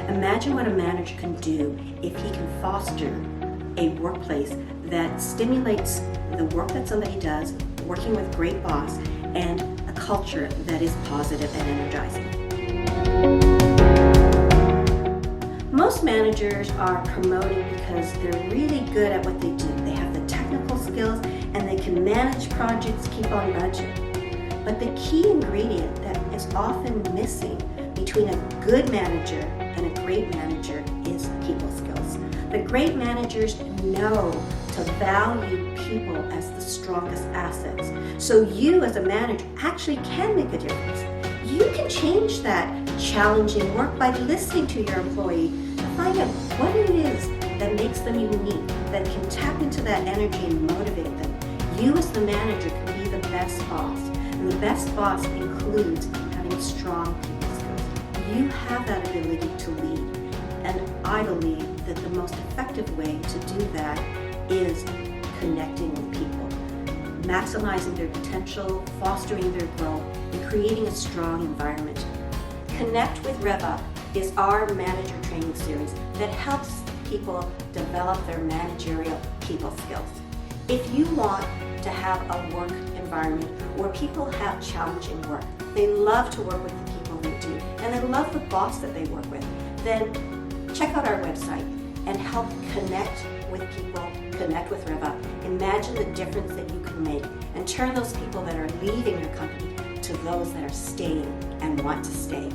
Imagine what a manager can do if he can foster a workplace that stimulates the work that somebody does, working with great boss, and a culture that is positive and energizing. Most managers are promoted because they're really good at what they do. They have the technical skills and they can manage projects, keep on budget. But the key ingredient that is often missing between a good manager and a great manager is people skills. The great managers know to value people as the strongest assets. So you as a manager actually can make a difference. You can change that challenging work by listening to your employee to find out what it is that makes them unique, that can tap into that energy and motivate them. You as the manager can be the best boss. And the best boss includes having strong people skills. You have that ability to lead. And I believe that the most effective way to do that is connecting with people, maximizing their potential, fostering their growth, and creating a strong environment. Connect with REVUP is our manager training series that helps people develop their managerial people skills. If you want to have a work environment where people have challenging work, they love to work with the people they do, and they love the boss that they work with, then check out our website and help connect with people, connect with REVUP. Imagine the difference that you can make and turn those people that are leaving your company to those that are staying and want to stay.